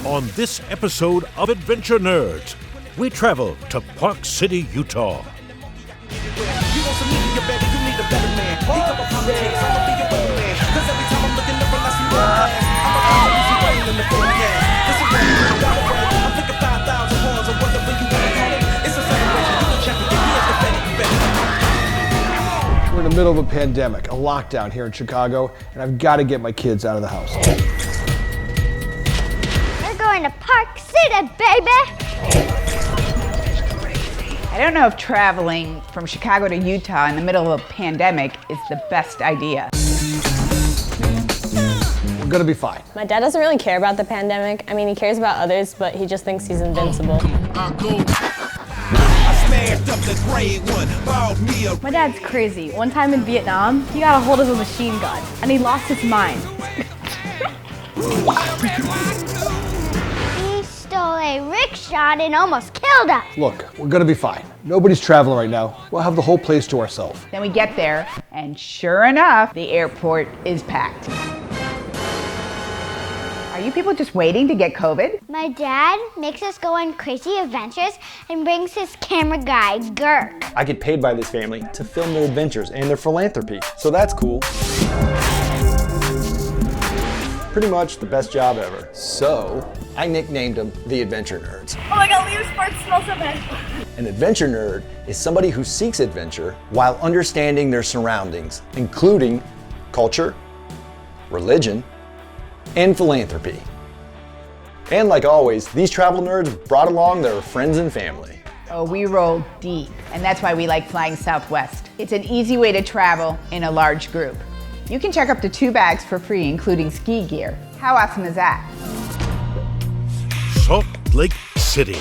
On this episode of Adventure Nerds, we travel to Park City, Utah. We're in the middle of a pandemic, a lockdown here in Chicago, and I've got to get my kids out of the house. We're going to Park City, baby! I don't know if traveling from Chicago to Utah in the middle of a pandemic is the best idea. We're gonna be fine. My dad doesn't really care about the pandemic. I mean, he cares about others, but he just thinks he's invincible. My dad's crazy. One time in Vietnam, he got a hold of a machine gun, and he lost his mind. He stole a rickshaw and almost killed us. Look, we're gonna be fine. Nobody's traveling right now. We'll have the whole place to ourselves. Then we get there, and sure enough, the airport is packed. Are you people just waiting to get COVID? My dad makes us go on crazy adventures and brings his camera guy, Gurk. I get paid by this family to film their adventures and their philanthropy, so that's cool. Pretty much the best job ever. So, I nicknamed them the Adventure Nerds. Oh my god, Leo's farts smell so bad. An adventure nerd is somebody who seeks adventure while understanding their surroundings, including culture, religion, and philanthropy. And like always, these travel nerds brought along their friends and family. Oh, we roll deep, and that's why we like flying Southwest. It's an easy way to travel in a large group. You can check up to 2 bags for free, including ski gear. How awesome is that? Salt Lake City.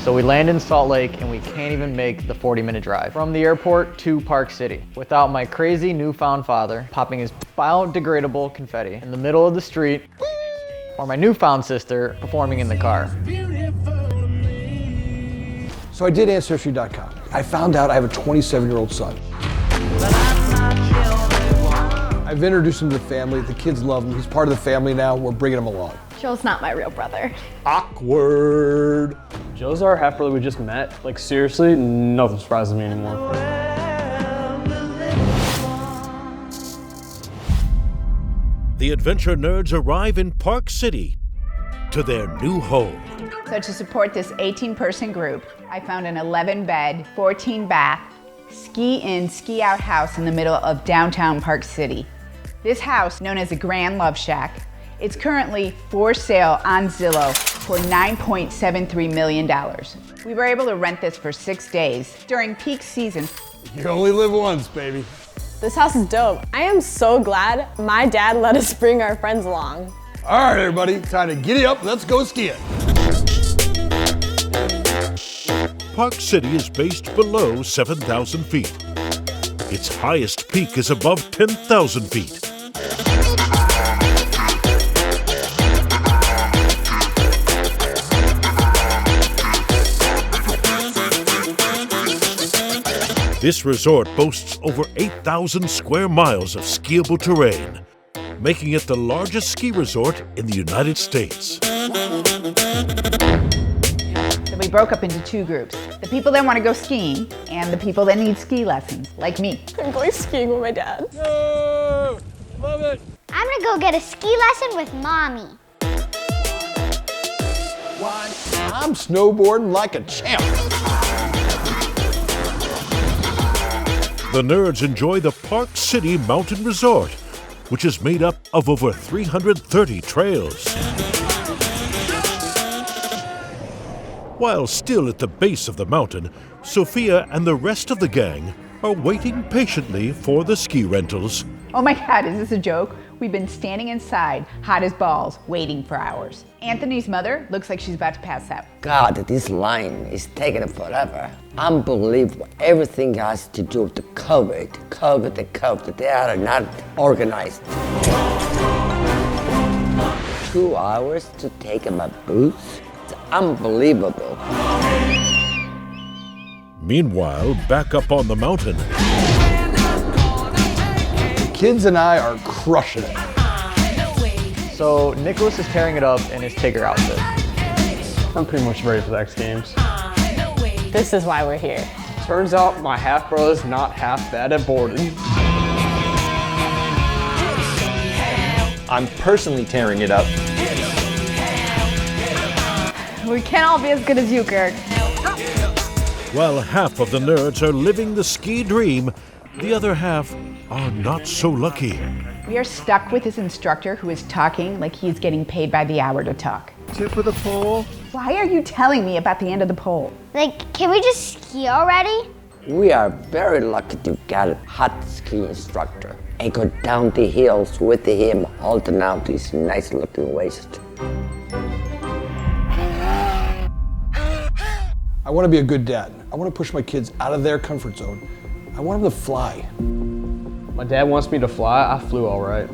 So we land in Salt Lake and we can't even make the 40-minute drive from the airport to Park City without my crazy newfound father popping his biodegradable confetti in the middle of the street, or my newfound sister performing in the car. So I did Ancestry.com. I found out I have a 27-year-old son. I've introduced him to the family. The kids love him. He's part of the family now. We're bringing him along. Joe's not my real brother. Awkward. Joe's our half brother we just met. Like seriously, nothing surprises me anymore. The Adventure Nerds arrive in Park City to their new home. So to support this 18-person group, I found an 11-bed, 14-bath, ski-in, ski-out house in the middle of downtown Park City. This house, known as the Grand Love Shack, it's currently for sale on Zillow for $9.73 million. We were able to rent this for 6 days during peak season. You only live once, baby. This house is dope. I am so glad my dad let us bring our friends along. All right, everybody, time to giddy up. Let's go skiing. Park City is based below 7,000 feet. Its highest peak is above 10,000 feet. This resort boasts over 8,000 square miles of skiable terrain, making it the largest ski resort in the United States. So we broke up into 2 groups. The people that want to go skiing and the people that need ski lessons, like me. I'm going skiing with my dad. Whoa, love it. I'm gonna go get a ski lesson with Mommy. I'm snowboarding like a champ. The nerds enjoy the Park City Mountain Resort, which is made up of over 330 trails. While still at the base of the mountain, Sophia and the rest of the gang are waiting patiently for the ski rentals. Oh my God, is this a joke? We've been standing inside, hot as balls, waiting for hours. Anthony's mother looks like she's about to pass out. God, this line is taking forever. Unbelievable. Everything has to do with the COVID. They are not organized. 2 hours to take my boots? It's unbelievable. Meanwhile, back up on the mountain, The kids and I are crushing it. So So Nicholas is tearing it up in his Tigger outfit. I'm pretty much ready for the X Games. This is why we're here. Turns out my half brother's not half bad at boarding. I'm personally tearing it up. We can't all be as good as you, Gert. While half of the nerds are living the ski dream, the other half are not so lucky. We are stuck with this instructor who is talking like he's getting paid by the hour to talk. Tip of the pole. Why are you telling me about the end of the pole? Like, can we just ski already? We are very lucky to get a hot ski instructor and go down the hills with him holding out his nice looking waist. I want to be a good dad. I want to push my kids out of their comfort zone. I want them to fly. My dad wants me to fly. I flew all right.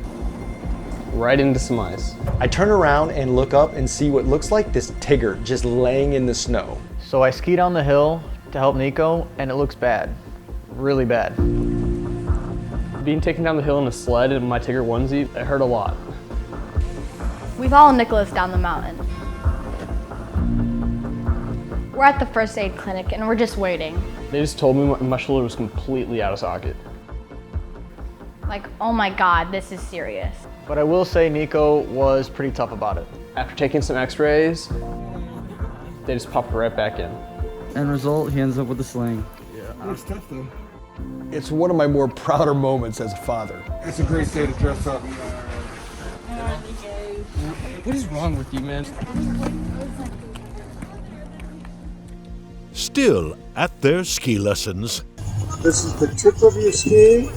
Right into some ice. I turn around and look up and see what looks like this Tigger just laying in the snow. So I ski down the hill to help Nico, and it looks bad. Really bad. Being taken down the hill in a sled in my Tigger onesie, it hurt a lot. We follow Nicholas down the mountain. We're at the first aid clinic and we're just waiting. They just told me my shoulder was completely out of socket. Like, oh my God, this is serious. But I will say Nico was pretty tough about it. After taking some x-rays, they just popped right back in. End result, he ends up with a sling. Yeah, it's tough though. It's one of my more prouder moments as a father. It's a great day to dress up. What is wrong with you, man? Still at their ski lessons, This is the tip of your ski.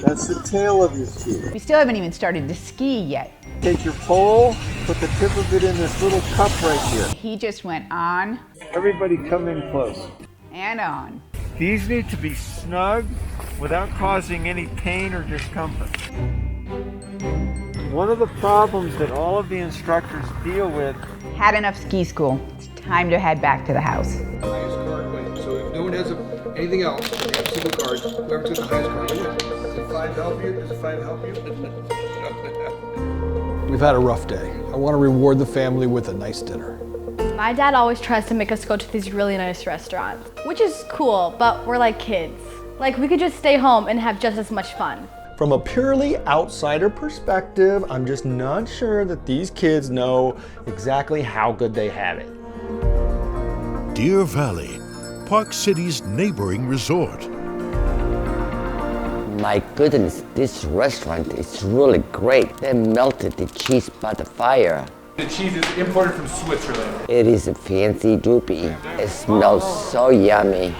That's the tail of your ski. We still haven't even started to ski yet. Take your pole, put the tip of it in this little cup right here. He just went on Everybody come in close. and on. These need to be snug without causing any pain or discomfort. One of the problems that all of the instructors deal with. Had enough ski school. It's time to head back to the house. Highest card wins. So if no one has anything else, you have single cards. Whoever took the highest card wins. Does it fine to help you? Does it fine to help you? We've had a rough day. I want to reward the family with a nice dinner. My dad always tries to make us go to these really nice restaurants, which is cool, but we're like kids. Like, we could just stay home and have just as much fun. From a purely outsider perspective, I'm just not sure that these kids know exactly how good they have it. Deer Valley, Park City's neighboring resort. My goodness, this restaurant is really great. They melted the cheese by the fire. The cheese is imported from Switzerland. It is a fancy doopy. It smells so yummy.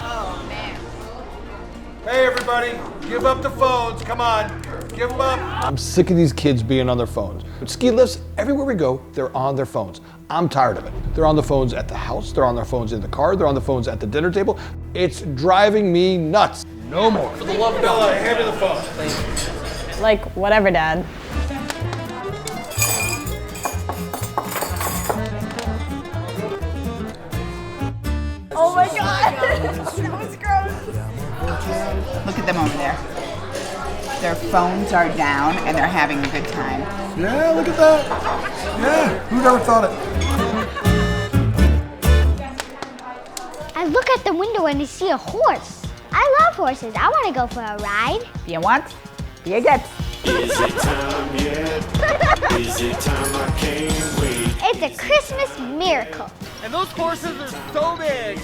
Hey everybody, give up the phones, come on, give them up. I'm sick of these kids being on their phones. At ski lifts, everywhere we go, they're on their phones. I'm tired of it. They're on the phones at the house, they're on their phones in the car, they're on the phones at the dinner table. It's driving me nuts. No more. For the love of God, hand me the phone. Like, whatever, Dad. Oh my God! That was gross. Look at them over there. Their phones are down and they're having a good time. Yeah, look at that. Yeah, who'd ever thought it? I look at the window and I see a horse. I love horses. I want to go for a ride. Be a what? Be a get. Is it time yet? Is it time? I can't wait. It's a Christmas miracle. And those horses are so big.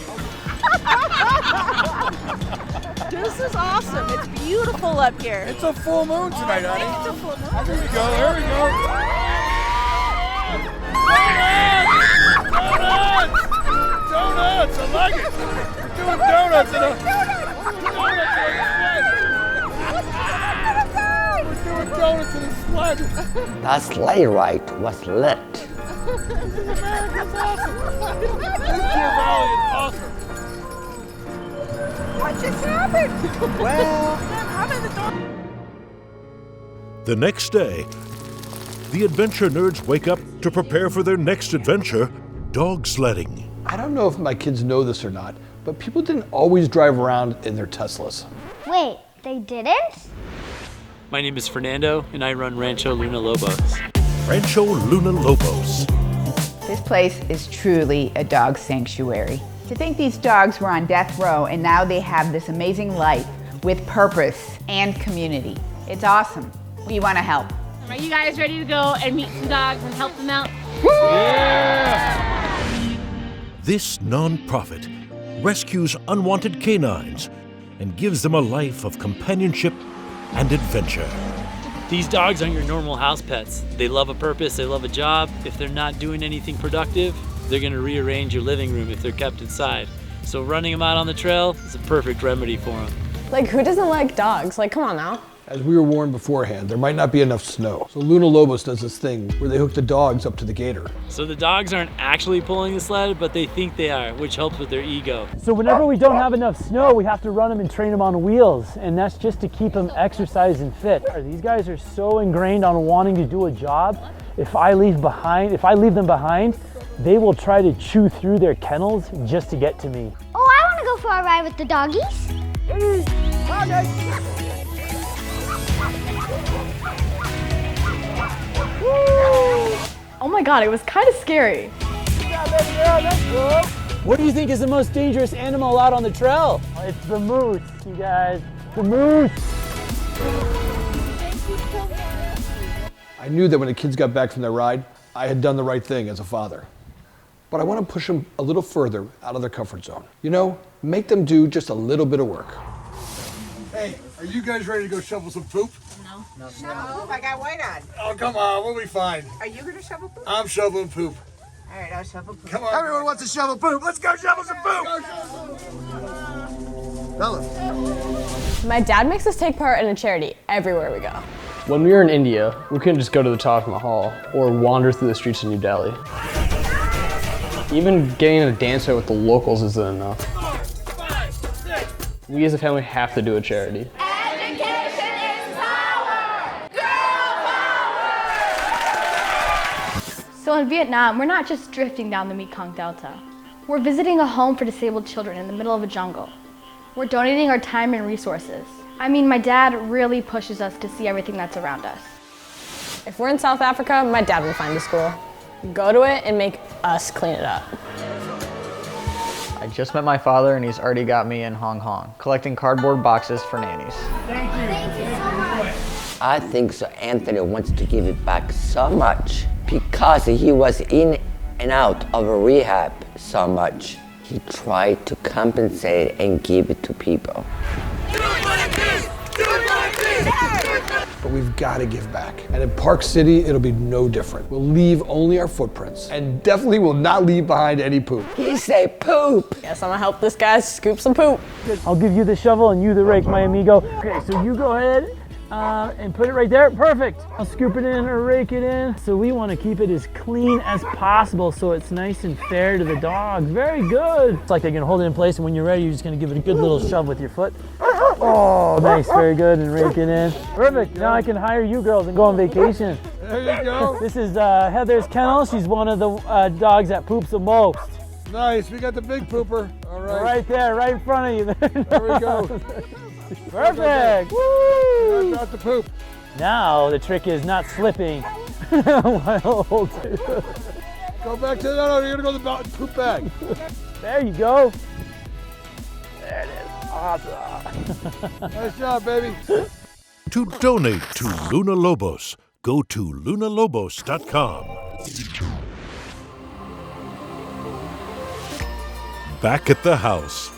This is awesome. It's beautiful up here. It's a full moon tonight, honey. It's a full moon. There we go, there we go. Donuts! Donuts! I like it. We're doing donuts in a sled. That sleigh ride was lit. This is America's awesome. This Deer Valley is awesome. What just happened? Well, I'm in the door. The next day, the adventure nerds wake up to prepare for their next adventure, dog sledding. I don't know if my kids know this or not, but people didn't always drive around in their Teslas. Wait, they didn't? My name is Fernando, and I run Rancho Luna Lobos. Rancho Luna Lobos. This place is truly a dog sanctuary. To think these dogs were on death row and now they have this amazing life with purpose and community. It's awesome. We want to help. Are you guys ready to go and meet some dogs and help them out? Yeah! This nonprofit rescues unwanted canines and gives them a life of companionship and adventure. These dogs aren't your normal house pets. They love a purpose, they love a job. If they're not doing anything productive, they're gonna rearrange your living room if they're kept inside. So running them out on the trail is a perfect remedy for them. Like, who doesn't like dogs? Like, come on now. As we were warned beforehand, there might not be enough snow. So Luna Lobos does this thing where they hook the dogs up to the gator. So the dogs aren't actually pulling the sled, but they think they are, which helps with their ego. So whenever we don't have enough snow, we have to run them and train them on wheels, and that's just to keep them exercised and fit. These guys are so ingrained on wanting to do a job. If I leave them behind, they will try to chew through their kennels just to get to me. Oh, I want to go for a ride with the doggies. Oh my God, it was kind of scary. What do you think is the most dangerous animal out on the trail? It's the moose, you guys. The moose. I knew that when the kids got back from their ride, I had done the right thing as a father. But I want to push them a little further out of their comfort zone. You know, make them do just a little bit of work. Hey, are you guys ready to go shovel some poop? No, I got white on. Oh, come on, we'll be fine. Are you gonna shovel poop? I'm shoveling poop. All right, I'll shovel poop. Come on. Everyone wants to shovel poop. Let's go shovel some poop. Fellas. My dad makes us take part in a charity everywhere we go. When we were in India, we couldn't just go to the Taj Mahal or wander through the streets of New Delhi. Even getting a dance fight with the locals isn't enough. We as a family have to do a charity. Education is power! Girl power! So in Vietnam, we're not just drifting down the Mekong Delta. We're visiting a home for disabled children in the middle of a jungle. We're donating our time and resources. I mean, my dad really pushes us to see everything that's around us. If we're in South Africa, my dad will find a school, go to it, and make us clean it up. I just met my father and he's already got me in Hong Kong, collecting cardboard boxes for nannies. Thank you. Thank you so much. I think so Anthony wants to give it back so much because he was in and out of a rehab so much. He tried to compensate and give it to people. But we've got to give back. And in Park City, it'll be no different. We'll leave only our footprints and definitely will not leave behind any poop. He said poop. Guess I'm gonna help this guy scoop some poop. I'll give you the shovel and you the rake, my amigo. Okay, so you go ahead and put it right there. Perfect. I'll scoop it in or rake it in. So we want to keep it as clean as possible so it's nice and fair to the dogs. Very good. It's like they're gonna hold it in place, and when you're ready, you're just gonna give it a good little shove with your foot. Oh, nice, very good, and rake it in. Perfect, now I can hire you girls and go on vacation. There you go. This is Heather's kennel. She's one of the dogs that poops the most. Nice, we got the big pooper. All right. Right there, right in front of you. There we go. Perfect. Woo! Drop the poop. Now the trick is not slipping. While holding. Go back to no, you're gonna go to the poop bag. There you go. There it is. Awesome. Nice job, baby. To donate to Luna Lobos, go to lunalobos.com. Back at the house.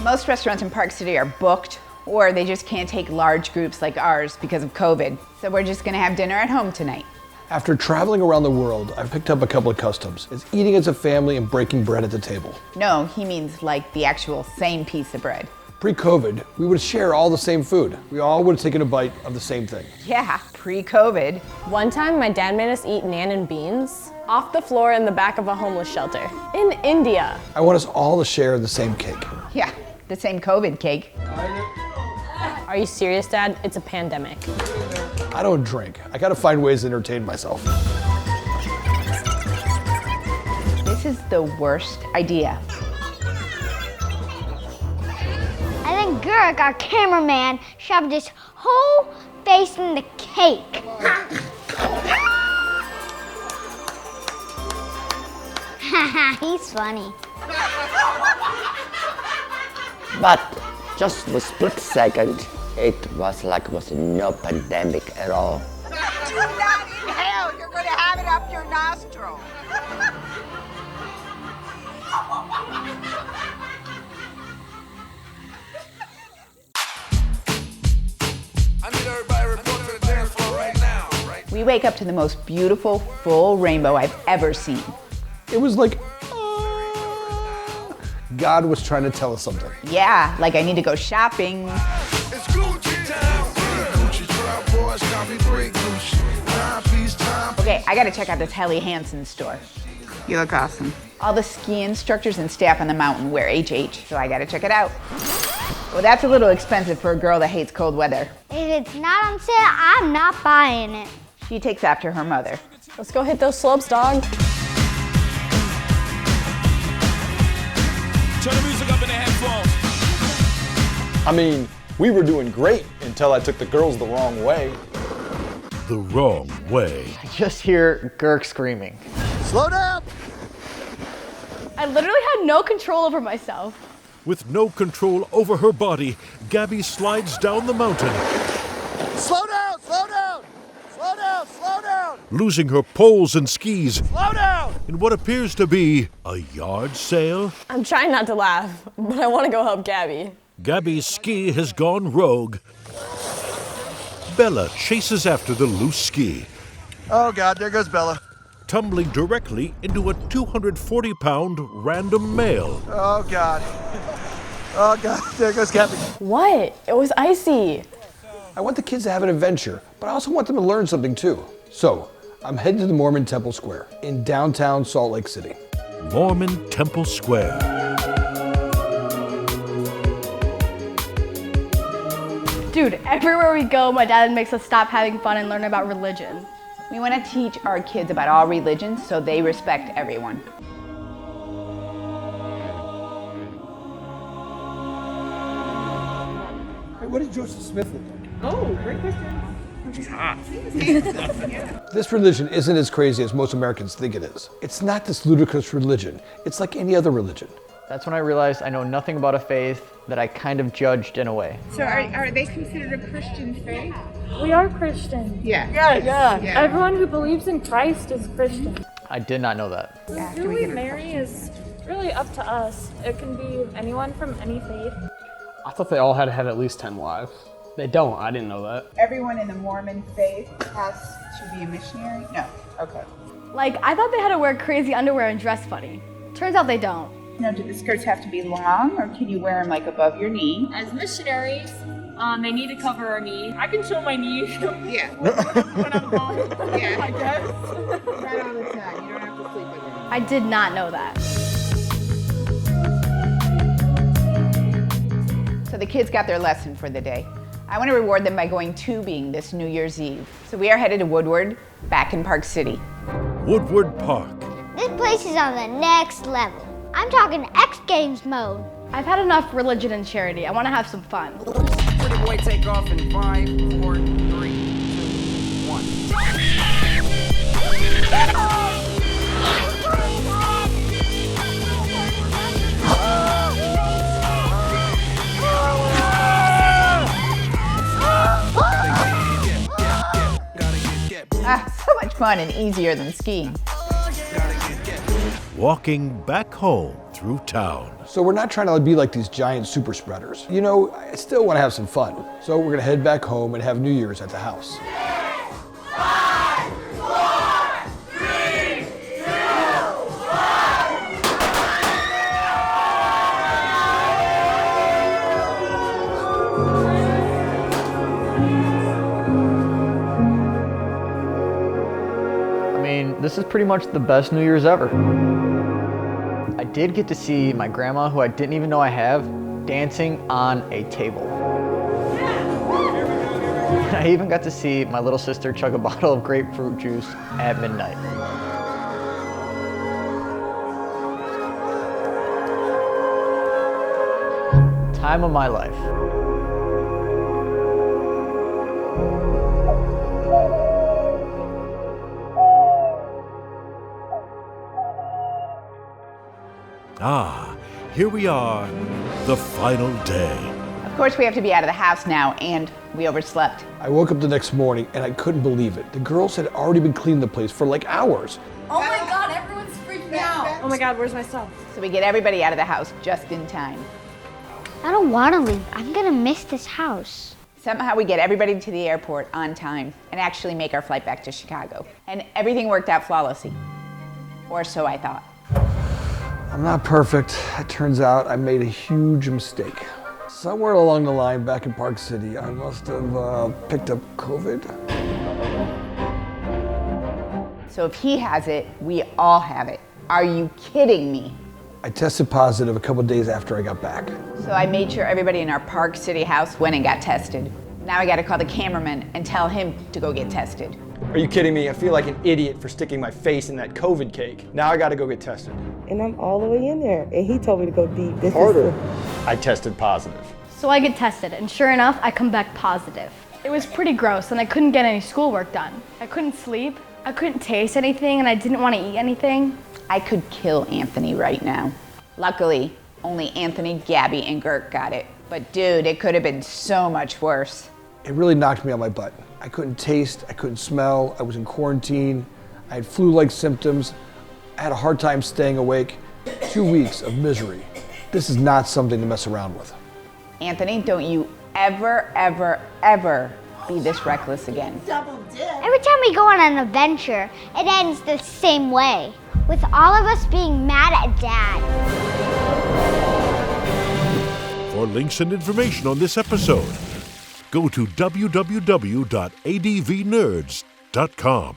Most restaurants in Park City are booked, or they just can't take large groups like ours because of COVID. So we're just gonna have dinner at home tonight. After traveling around the world, I've picked up a couple of customs. It's eating as a family and breaking bread at the table. No, he means like the actual same piece of bread. Pre-COVID, we would share all the same food. We all would have taken a bite of the same thing. Yeah, pre-COVID. One time, my dad made us eat naan and beans off the floor in the back of a homeless shelter in India. I want us all to share the same cake. Yeah, the same COVID cake. Are you serious, Dad? It's a pandemic. I don't drink. I gotta find ways to entertain myself. This is the worst idea. I think Gurk, our cameraman, shoved his whole face in the cake. He's funny. But just for a split second, it was like it was no pandemic at all. Do not inhale. You're going to have it up your nostril. I need everybody to report to the dance floor right now. We wake up to the most beautiful full rainbow I've ever seen. It was like, God was trying to tell us something. Yeah, like I need to go shopping. It's Gucci time. Gucci trap boys, copy break Gucci. 9-piece time. Okay, I gotta check out this Helly Hansen store. You look awesome. All the ski instructors and staff on the mountain wear HH, so I gotta check it out. Well, that's a little expensive for a girl that hates cold weather. If it's not on sale, I'm not buying it. She takes after her mother. Let's go hit those slopes, dog. Turn the music up in the headphones. I mean, we were doing great until I took the girls the wrong way. The wrong way. I just hear Girk screaming. Slow down. I literally had no control over myself. With no control over her body, Gabby slides down the mountain, Slow down, slow down. Slow down, slow down. losing her poles and skis Slow down. in what appears to be a yard sale. I'm trying not to laugh, but I want to go help Gabby. Gabby's ski has gone rogue. Bella chases after the loose ski, Oh God, there goes Bella. tumbling directly into a 240-pound random male. Oh God. Oh God, there goes Gabby. What? It was icy. I want the kids to have an adventure, but I also want them to learn something too. So, I'm heading to the Mormon Temple Square in downtown Salt Lake City. Mormon Temple Square. Dude, everywhere we go, my dad makes us stop having fun and learn about religion. We want to teach our kids about all religions so they respect everyone. Hey, what did Joseph Smith look like? Oh, great question. She's hot. This religion isn't as crazy as most Americans think it is. It's not this ludicrous religion. It's like any other religion. That's when I realized I know nothing about a faith that I kind of judged in a way. So are they considered a Christian faith? We are Christian. Yeah. Yeah. Everyone who believes in Christ is Christian. I did not know that. Who we marry is really up to us. It can be anyone from any faith. I thought they all had to have at least 10 wives. They don't. I didn't know that. Everyone in the Mormon faith has to be a missionary? No. Okay. Like, I thought they had to wear crazy underwear and dress funny. Turns out they don't. Now, do the skirts have to be long, or can you wear them like above your knee? As missionaries, they need to cover our knee. I can show my knee. Yeah. when I'm home. Yeah. I guess. Not all the time. You don't have to sleep with them. I did not know that. So the kids got their lesson for the day. I want to reward them by going tubing this New Year's Eve. So we are headed to Woodward, back in Park City. Woodward Park. This place is on the next level. I'm talking X Games mode. I've had enough religion and charity. I want to have some fun. Pretty boy take off in 5, 4, 3, 2, 1. So much fun and easier than skiing. Walking back home through town. So we're not trying to be like these giant super spreaders. You know, I still want to have some fun. So we're gonna head back home and have New Year's at the house. 5, 4, 3, 2, 1. I mean, this is pretty much the best New Year's ever. I did get to see my grandma, who I didn't even know I have, dancing on a table. I even got to see my little sister chug a bottle of grapefruit juice at midnight. Time of my life. Ah, here we are, the final day. Of course, we have to be out of the house now, and we overslept. I woke up the next morning and I couldn't believe it. The girls had already been cleaning the place for like hours. Oh my God, everyone's freaking out. Oh my God, where's my stuff? So we get everybody out of the house just in time. I don't want to leave. I'm going to miss this house. Somehow we get everybody to the airport on time and actually make our flight back to Chicago. And everything worked out flawlessly. Or so I thought. I'm not perfect. It turns out I made a huge mistake. Somewhere along the line back in Park City, I must have picked up COVID. So if he has it, we all have it. Are you kidding me? I tested positive a couple days after I got back. So I made sure everybody in our Park City house went and got tested. Now I gotta call the cameraman and tell him to go get tested. Are you kidding me? I feel like an idiot for sticking my face in that COVID cake. Now I gotta go get tested. And I'm all the way in there, and he told me to go deep. This Harder. I tested positive. So I get tested, and sure enough, I come back positive. It was pretty gross, and I couldn't get any schoolwork done. I couldn't sleep, I couldn't taste anything, and I didn't want to eat anything. I could kill Anthony right now. Luckily, only Anthony, Gabby, and Gert got it. But dude, it could have been so much worse. It really knocked me on my butt. I couldn't taste, I couldn't smell, I was in quarantine, I had flu-like symptoms, I had a hard time staying awake. 2 weeks of misery. This is not something to mess around with. Anthony, don't you ever, ever, ever be this reckless again. Every time we go on an adventure, it ends the same way, with all of us being mad at Dad. For links and information on this episode, go to www.advnerds.com.